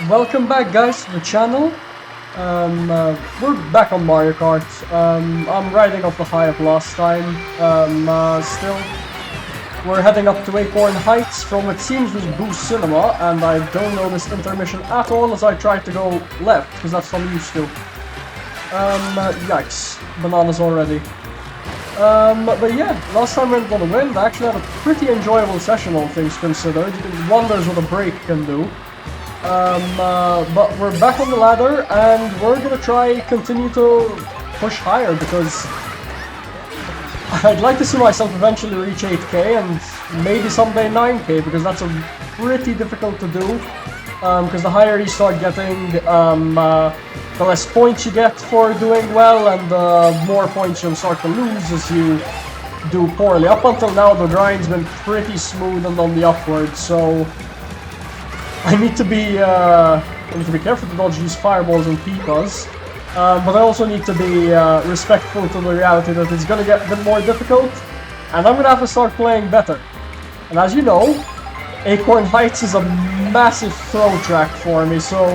Welcome back, guys, to the channel. We're back on Mario Kart. I'm riding off the high of last time. Still, we're heading up to Acorn Heights from what seems was Boost Cinema, and I don't know this intermission at all as I try to go left, because that's what I'm used to. Yikes. Bananas already. But yeah, last time we went on a win. I actually had a pretty enjoyable session, all things considered. It wonders what a break can do. But we're back on the ladder, and we're gonna continue to push higher, because I'd like to see myself eventually reach 8k and maybe someday 9k, because that's a pretty difficult to do. Because the higher you start getting, the less points you get for doing well, and the more points you'll start to lose as you do poorly. Up until now, the grind's been pretty smooth and on the upward, so I need to be careful to dodge these fireballs and peepas, but I also need to be respectful to the reality that it's gonna get a bit more difficult, and I'm gonna have to start playing better. And as you know, Acorn Heights is a massive throw track for me, so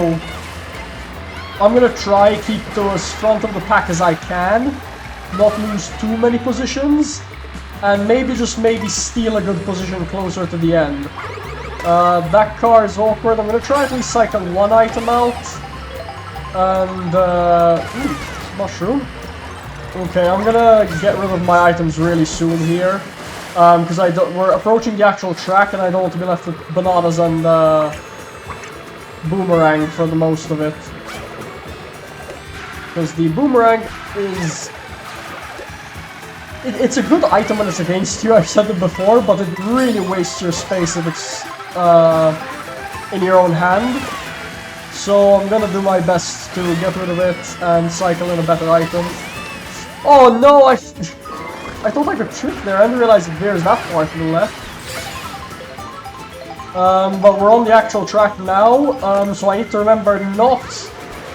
I'm gonna try keep to as front of the pack as I can, not lose too many positions, and maybe steal a good position closer to the end. That car is awkward. I'm gonna try at least cycle one item out. And, mushroom. Okay, I'm gonna get rid of my items really soon here. Because we're approaching the actual track and I don't want to be left with bananas and, boomerang for the most of it. Because the boomerang is... It's a good item when it's against you, I've said it before, but it really wastes your space if it's in your own hand. So I'm gonna do my best to get rid of it and cycle in a better item. Oh no, I thought I could trick there. I didn't realize it veers that far to the left. But we're on the actual track now, so I need to remember not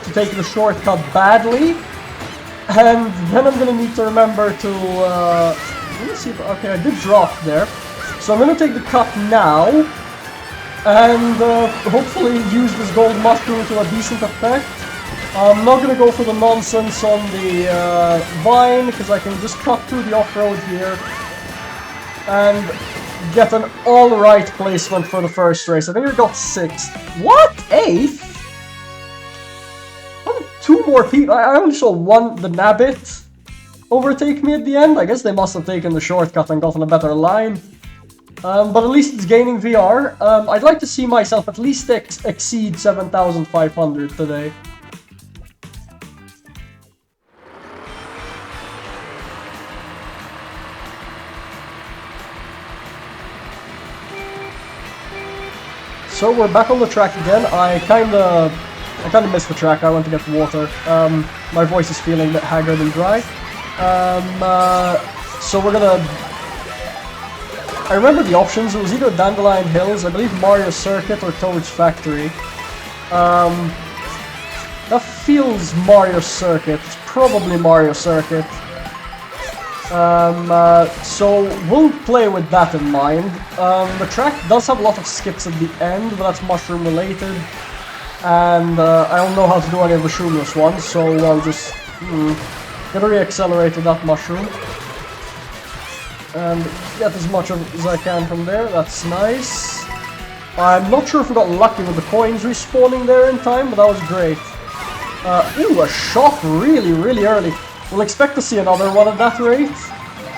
to take the shortcut badly. And then I'm gonna need to remember to, let me see if, okay, I did drop there. So I'm gonna take the cut now, and hopefully use this gold mushroom to a decent effect. I'm not gonna go for the nonsense on the vine, because I can just cut through the off-road here, and get an alright placement for the first race. I think I got 6th. What? 8th? Two more people. I only saw the Nabbit overtake me at the end. I guess they must have taken the shortcut and gotten a better line. But at least it's gaining VR. I'd like to see myself at least exceed 7,500 today. So we're back on the track again. I kinda missed the track. I went to get water. My voice is feeling a bit haggard and dry. So we're gonna... I remember the options. It was either Dandelion Hills, I believe Mario Circuit, or Toad's Factory. That feels Mario Circuit. It's probably Mario Circuit. So we'll play with that in mind. The track does have a lot of skips at the end, but that's mushroom related. And I don't know how to do any of the shroomless ones, so I'll just get re-accelerated that mushroom. And get as much as I can from there. That's nice. I'm not sure if we got lucky with the coins respawning there in time, but that was great. Ooh, a shot really, really early. We'll expect to see another one at that rate,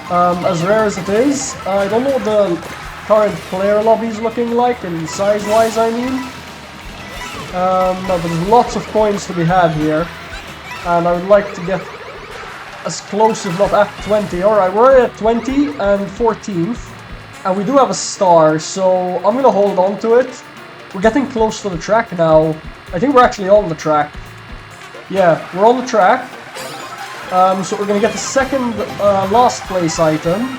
as rare as it is. I don't know what the current player lobby is looking like, and size-wise I mean. But there's lots of coins to be had here, and I would like to get as close, if not at 20. Alright, we're at 20 and 14th, and we do have a star, so I'm gonna hold on to it. We're getting close to the track now. I think we're actually on the track. Yeah, we're on the track. So we're gonna get the second last place item.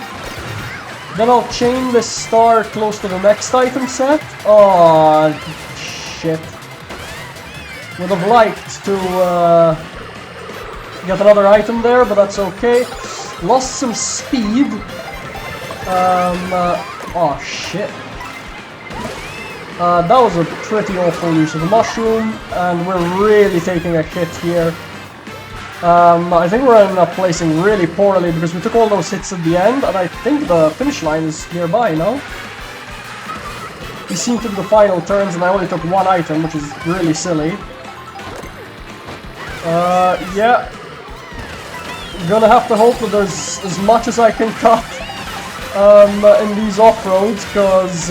Then I'll chain this star close to the next item set. Oh, shit. Would have liked to get another item there, but that's okay. Lost some speed. Oh shit. That was a pretty awful use of the mushroom, and we're really taking a hit here. I think we're ending up placing really poorly because we took all those hits at the end, and I think the finish line is nearby now. We seem to do the final turns, and I only took one item, which is really silly. Yeah. Gonna have to hope that there's as much as I can cut in these off-roads, because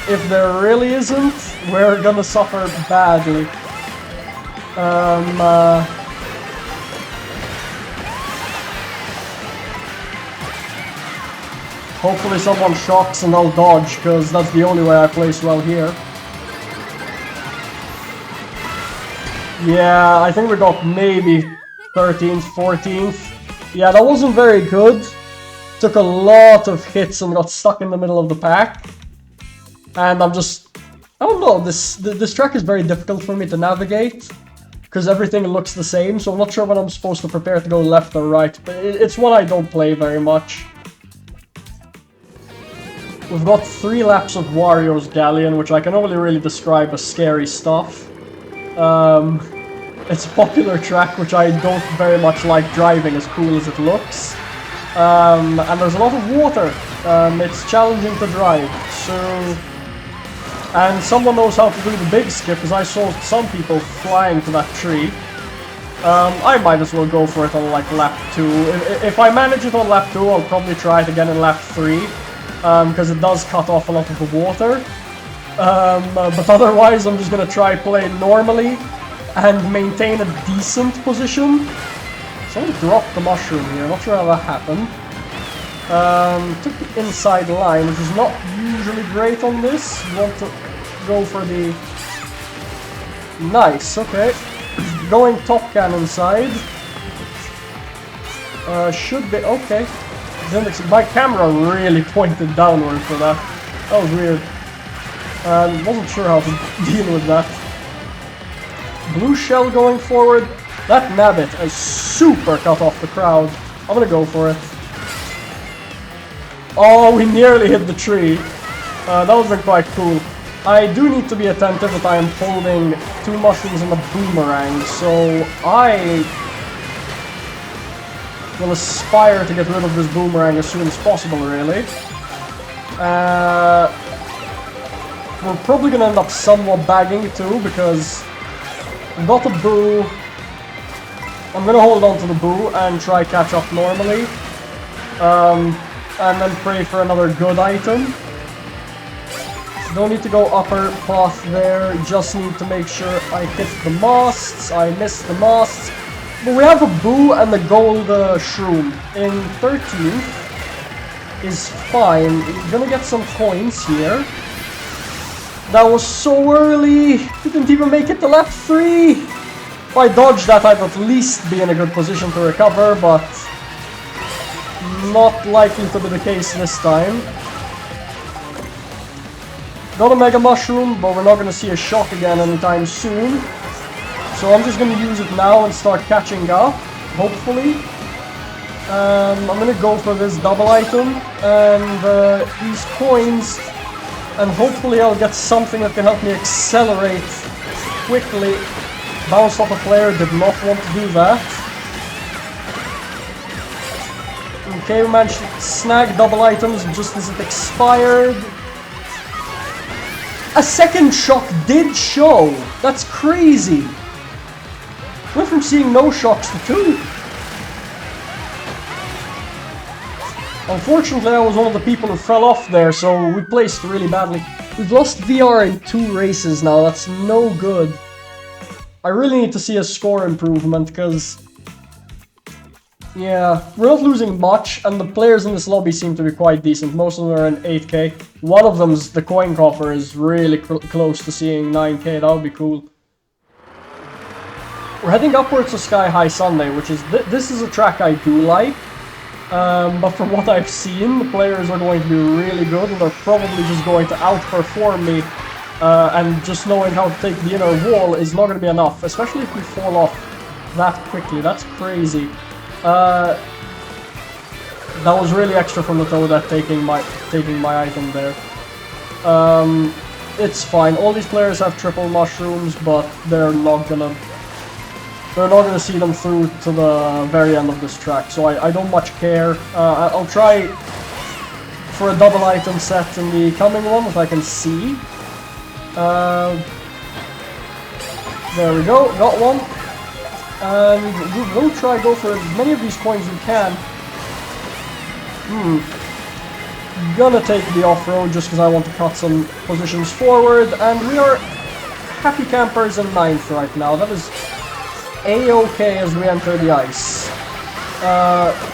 if there really isn't, we're gonna suffer badly. Hopefully someone shocks and I'll dodge, because that's the only way I place well here. Yeah, I think we got maybe 13th, 14th. Yeah, that wasn't very good. Took a lot of hits and got stuck in the middle of the pack. And I don't know, this track is very difficult for me to navigate, because everything looks the same, so I'm not sure when I'm supposed to prepare to go left or right, but it's one I don't play very much. We've got 3 laps of Wario's Galleon, which I can only really describe as scary stuff. It's a popular track, which I don't very much like driving, as cool as it looks. And there's a lot of water. It's challenging to drive, so... And someone knows how to do the big skip, because I saw some people flying to that tree. I might as well go for it on like lap 2. If I manage it on lap 2, I'll probably try it again in lap 3. Because it does cut off a lot of the water. But otherwise I'm just gonna try play normally and maintain a decent position. Someone dropped the mushroom here, not sure how that happened. Took the inside line, which is not usually great on this. You want to go for the... Nice, okay. Going top cannon side. Should be... okay. My camera really pointed downward for that. That was weird. Wasn't sure how to deal with that. Blue shell going forward. That nabbit is super cut off the crowd. I'm gonna go for it. Oh, we nearly hit the tree. That would have been quite cool. I do need to be attentive that I am holding 2 mushrooms in the boomerang, so I will aspire to get rid of this boomerang as soon as possible, really. We're probably gonna end up somewhat bagging too, because I've got a boo. I'm gonna hold on to the boo and try catch up normally. And then pray for another good item. Don't need to go upper path there, just need to make sure I hit the masts. I missed the masts. But we have a boo and the gold shroom. In 13th is fine. We're gonna get some coins here. That was so early! Didn't even make it to lap 3! If I dodged that, I'd at least be in a good position to recover, but not likely to be the case this time. Got a Mega Mushroom, but we're not gonna see a shock again anytime soon. So I'm just gonna use it now and start catching up, hopefully. I'm gonna go for this double item and these coins, and hopefully I'll get something that can help me accelerate quickly. Bounced off a player, did not want to do that. Okay, we managed to snag double items just as it expired. A second shock did show! That's crazy! Went from seeing no shocks to 2. Unfortunately, I was one of the people who fell off there, so we placed really badly. We've lost VR in 2 races now, that's no good. I really need to see a score improvement, because... yeah, we're not losing much, and the players in this lobby seem to be quite decent. Most of them are in 8k. One of them's, the coin coffer, is really close to seeing 9k, that would be cool. We're heading upwards to Sky High Sunday, which is... this is a track I do like. But from what I've seen, the players are going to be really good, and they're probably just going to outperform me. And just knowing how to take the inner wall is not going to be enough, especially if we fall off that quickly. That's crazy. That was really extra from the Toadette taking my item there. it's fine. All these players have triple mushrooms, but they're not gonna see them through to the very end of this track, so I don't much care. I'll try for a double item set in the coming one if I can see. There we go, got one. And we will try go for as many of these coins as we can. Gonna take the off-road just because I want to cut some positions forward, and we are happy campers in 9th right now. That is A-okay as we enter the ice.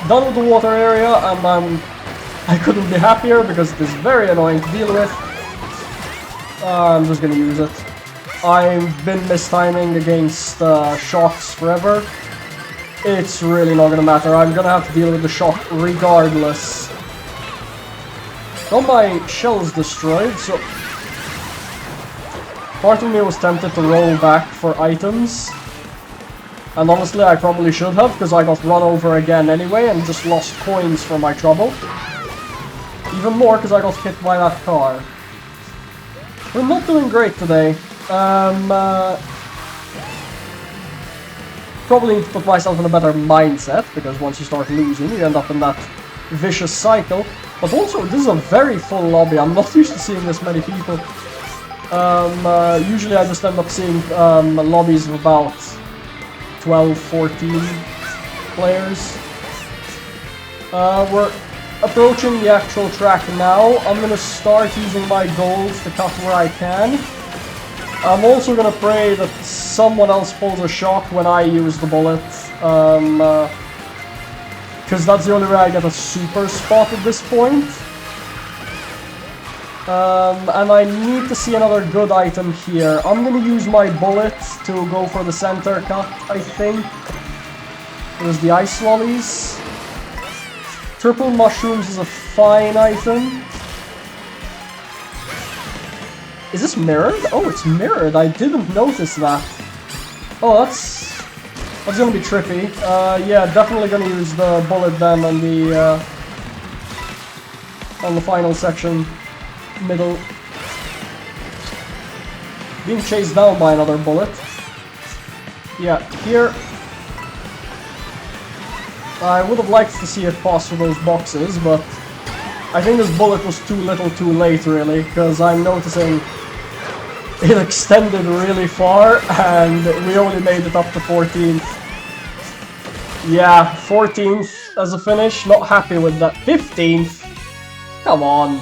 Done with the water area, and I couldn't be happier because it is very annoying to deal with. I'm just gonna use it. I've been mistiming against shocks forever. It's really not gonna matter. I'm gonna have to deal with the shock regardless. Got my shells destroyed, so part of me was tempted to roll back for items. And honestly, I probably should have, because I got run over again anyway and just lost coins for my trouble. Even more because I got hit by that car. We're not doing great today. Probably need to put myself in a better mindset, because once you start losing, you end up in that vicious cycle. But also, this is a very full lobby. I'm not used to seeing this many people. Usually I just end up seeing lobbies of about 12, 14 players. We're approaching the actual track now. I'm gonna start using my goals to cut where I can. I'm also gonna pray that someone else pulls a shock when I use the bullet. Because that's the only way I get a super spot at this point. And I need to see another good item here. I'm gonna use my bullet to go for the center cut, I think. There's the ice lollies. Triple mushrooms is a fine item. Is this mirrored? Oh, it's mirrored. I didn't notice that. Oh, that's gonna be trippy. Yeah, definitely gonna use the bullet then on the final section, middle. Being chased down by another bullet. Yeah, here. I would have liked to see it pass through those boxes, but I think this bullet was too little too late, really, because I'm noticing it extended really far, and we only made it up to 14th. Yeah, 14th as a finish, not happy with that. 15th? Come on.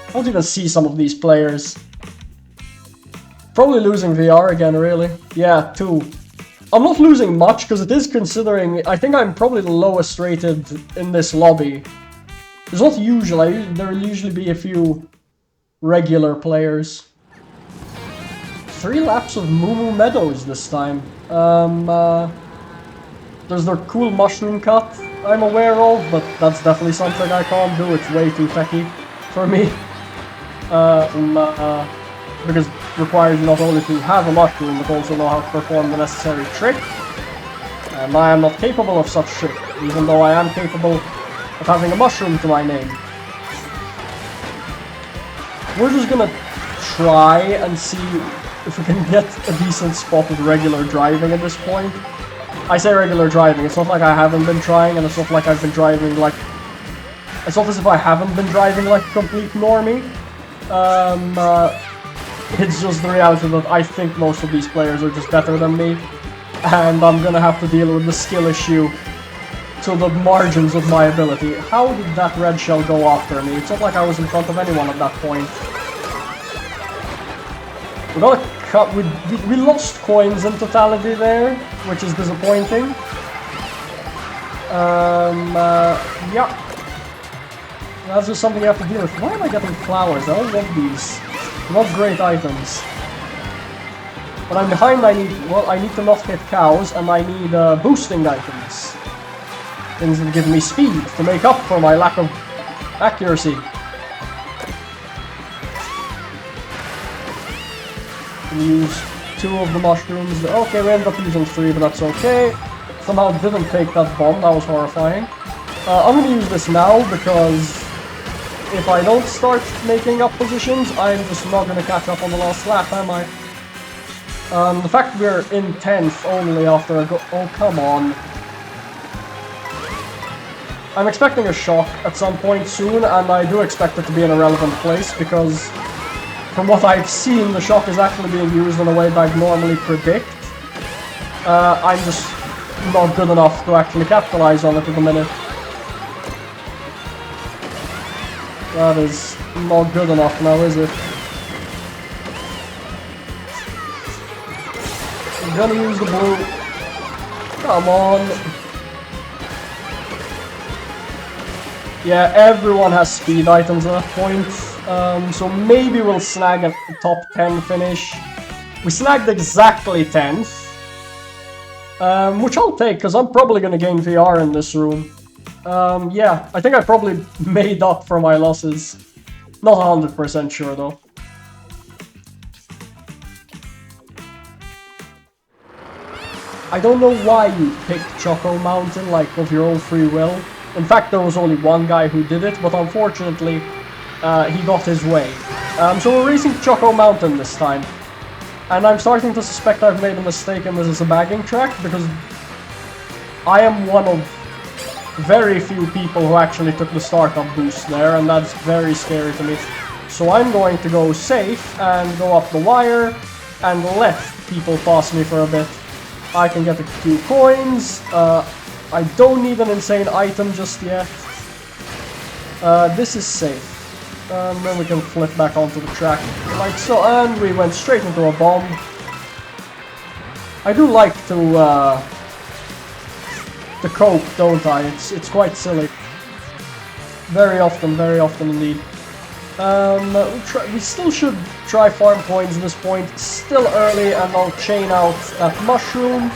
I don't even see some of these players. Probably losing VR again, really. Yeah, 2. I'm not losing much, because it is considering... I think I'm probably the lowest rated in this lobby. It's not usual. There'll usually be a few regular players. 3 laps of Moo Moo Meadows this time. There's their cool mushroom cut I'm aware of, but that's definitely something I can't do. It's way too techy for me. Because it requires you not only to have a mushroom, but also know how to perform the necessary trick. And I am not capable of such shit, even though I am capable of having a mushroom to my name. We're just gonna try and see if we can get a decent spot with regular driving at this point. I say regular driving, it's not like I haven't been trying, and it's not like I've been driving like... It's not as if I haven't been driving like a complete normie. It's just the reality that I think most of these players are just better than me, and I'm gonna have to deal with the skill issue to the margins of my ability. How did that red shell go after me? It's not like I was in front of anyone at that point. We got a cut. We lost coins in totality there, which is disappointing. Yeah. That's just something you have to deal with. Why am I getting flowers? I don't want these. Not great items. When I'm behind, I need to not hit cows, and I need boosting items. Things that give me speed to make up for my lack of accuracy. Use 2 of the mushrooms. Okay, we ended up using 3, but that's okay. Somehow didn't take that bomb, that was horrifying. I'm gonna use this now because if I don't start making up positions, I'm just not gonna catch up on the last lap, am I? The fact we're in 10th only after a go- oh, come on. I'm expecting a shock at some point soon, and I do expect it to be in a relevant place, because from what I've seen, the shock is actually being used in a way that I'd normally predict. I'm just not good enough to actually capitalize on it at the minute. That is not good enough now, is it? I'm gonna use the blue. Come on. Yeah, everyone has speed items at that point. So maybe we'll snag a top 10 finish. We snagged exactly 10th. Which I'll take, because I'm probably gonna gain VR in this room. Yeah, I think I probably made up for my losses. Not 100% sure, though. I don't know why you picked Choco Mountain, like, of your own free will. In fact, there was only one guy who did it, but unfortunately, he got his way. So we're racing Choco Mountain this time. And I'm starting to suspect I've made a mistake and this is a bagging track, because I am one of very few people who actually took the startup boost there, and that's very scary to me. So I'm going to go safe and go up the wire and let people pass me for a bit. I can get a few coins. I don't need an insane item just yet. This is safe. Then we can flip back onto the track like so, and we went straight into a bomb. I do like to cope, don't I? It's quite silly. Very often indeed. We still should try farm coins at this point. Still early, and I'll chain out that mushroom.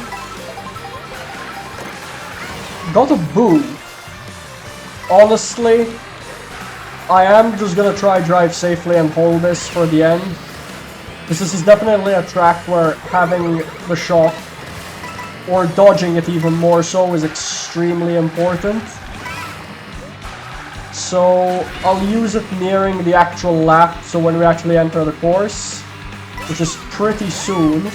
Got a boo. Honestly, I am just gonna try drive safely and hold this for the end. This is definitely a track where having the shock, or dodging it even more so, is extremely important. So I'll use it nearing the actual lap, so when we actually enter the course, which is pretty soon.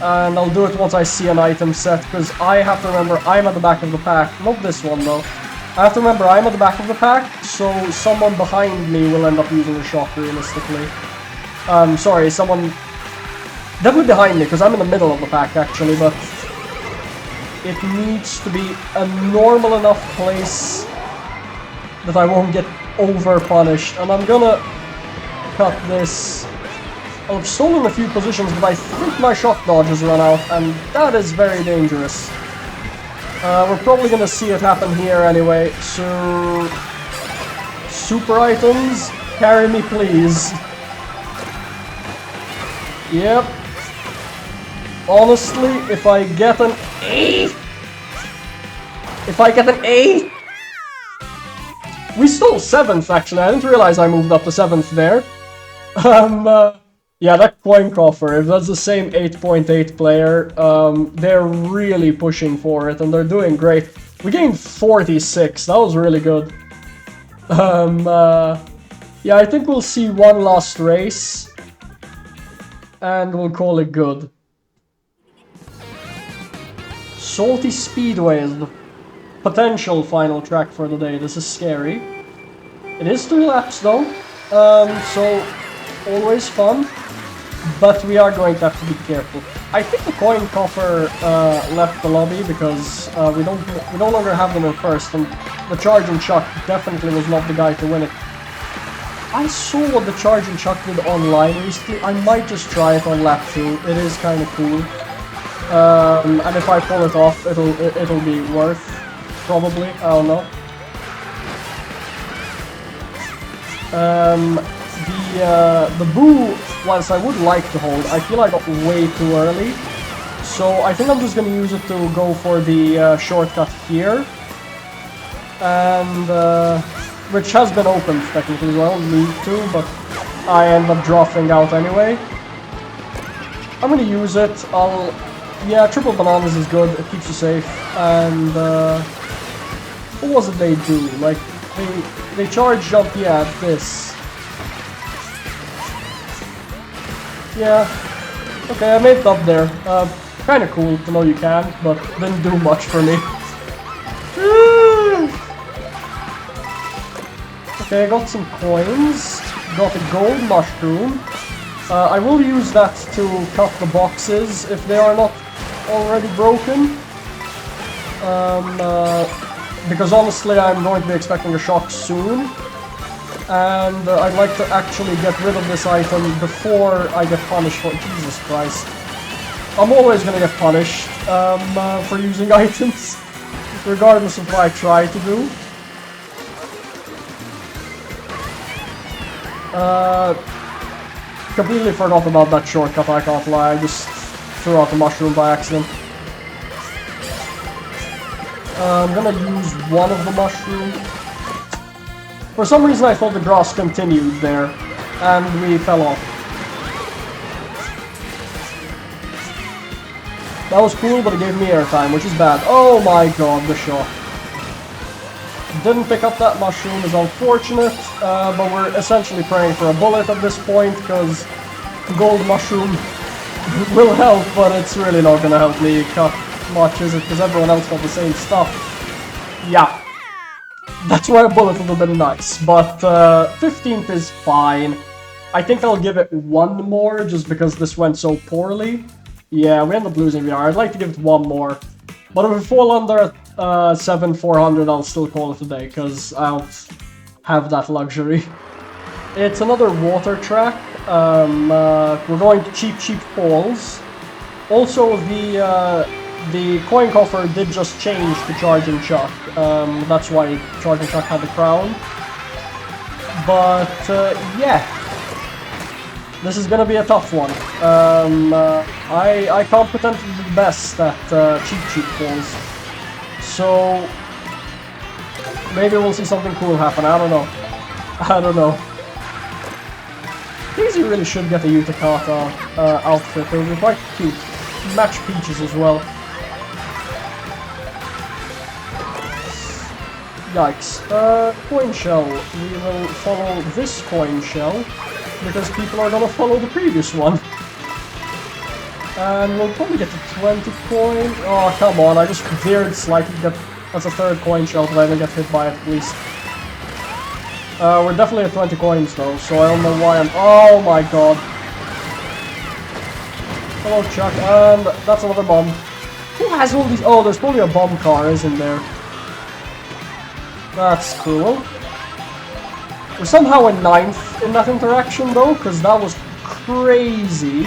And I'll do it once I see an item set, because I have to remember I'm at the back of the pack. Not this one though. I have to remember I'm at the back of the pack, so someone behind me will end up using the shock realistically. Sorry, someone definitely behind me, because I'm in the middle of the pack actually, but it needs to be a normal enough place that I won't get over punished. And I'm gonna cut this. I've stolen a few positions, but I think my shock dodge has run out, and that is very dangerous. We're probably gonna see it happen here anyway, so... Super items, carry me please. Yep. Honestly, if I get an A... If I get an A... We stole 7th actually, I didn't realize I moved up to 7th there. Yeah, that coin coffer, if that's the same 8.8 player, they're really pushing for it, and they're doing great. We gained 46, that was really good. Yeah, I think we'll see one last race, and we'll call it good. Salty Speedway is the potential final track for the day. This is scary. It is 2 laps though, so always fun. But we are going to have to be careful. I think the coin coffer left the lobby because we no longer have them in first, and the Charge and Chuck definitely was not the guy to win it. I saw what the Charge and Chuck did online recently. I might just try it on lap 2. It is kind of cool, and if I pull it off, it'll be worth probably. I don't know. The boo, whilst I would like to hold, I feel I got way too early. So I think I'm just going to use it to go for the shortcut here. And, which has been opened technically, so I don't need to, but I end up dropping out anyway. I'm going to use it. Yeah, triple bananas is good, it keeps you safe. And, what was it they do? Like, They charge jump, yeah, this. Yeah. Okay, I made it up there. Kinda cool to know you can, but didn't do much for me. Okay, I got some coins. Got a gold mushroom. I will use that to cut the boxes if they are not already broken. Because honestly I'm going to be expecting a shock soon. And I'd like to actually get rid of this item before I get punished for... Jesus Christ. I'm always gonna get punished for using items, regardless of what I try to do. Completely forgot about that shortcut, I can't lie. I just threw out the mushroom by accident. I'm gonna use one of the mushrooms. For some reason I thought the grass continued there, and we fell off. That was cool, but it gave me airtime, which is bad. Oh my god, the shock. Didn't pick up that mushroom is unfortunate, but we're essentially praying for a bullet at this point, because gold mushroom will help, but it's really not gonna help me cut much, is it? Because everyone else got the same stuff. Yeah. That's why a bullet would have been nice, but 15th is fine. I think I'll give it one more, just because this went so poorly. Yeah, we end up losing VR. I'd like to give it one more. But if we fall under 7,400, I'll still call it a day, because I don't have that luxury. It's another water track. We're going to cheap falls. Also, the coin coffer did just change to Charging Chuck. That's why Charging Chuck had the crown. But yeah, this is gonna be a tough one. I can't pretend to be the best at cheap falls. So maybe we'll see something cool happen. I don't know. I don't know. Daisy really should get a Utakata outfit. It would be quite cute. Match Peaches as well. Yikes. Coin shell. We will follow this coin shell, because people are gonna follow the previous one. And we'll probably get to 20 coin. Oh, come on, I just veered slightly to get... That's a third coin shell, but I didn't get hit by it at least. We're definitely at 20 coins though, so I don't know why I'm... Oh my god. Hello, Chuck. And that's another bomb. Who has all these... Oh, there's probably a bomb car, isn't there? That's cool. We're somehow in 9th in that interaction though, because that was crazy.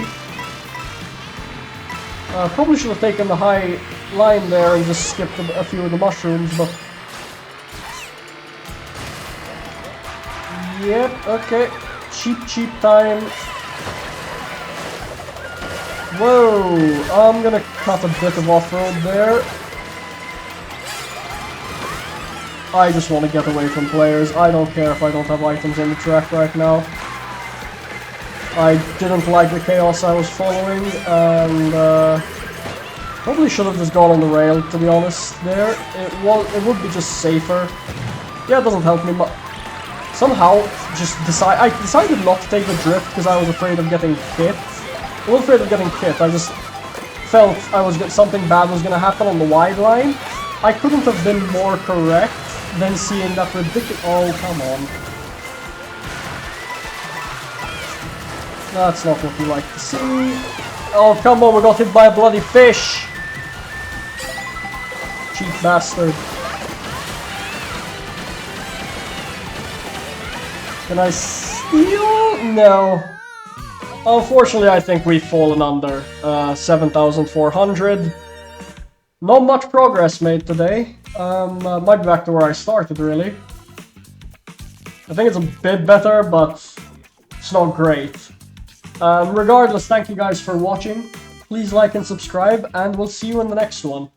Probably should have taken the high line there and just skipped a few of the mushrooms, but... Yep, okay. Cheap time. Whoa! I'm gonna cut a bit of off-road there. I just want to get away from players. I don't care if I don't have items on the track right now. I didn't like the chaos I was following, and probably should have just gone on the rail, to be honest, there. It would be just safer. Yeah, it doesn't help me much. Somehow, I decided not to take the drift because I was afraid of getting hit. I wasn't afraid of getting hit, I just felt something bad was gonna happen on the wide line. I couldn't have been more correct than seeing that ridiculous... Oh, come on. That's not what we like to see. Oh, come on, we got hit by a bloody fish! Cheap bastard. Can I steal? No. Unfortunately, I think we've fallen under 7,400. Not much progress made today. Might be back to where I started, really. I think it's a bit better, but it's not great. Regardless, thank you guys for watching. Please like and subscribe, and we'll see you in the next one.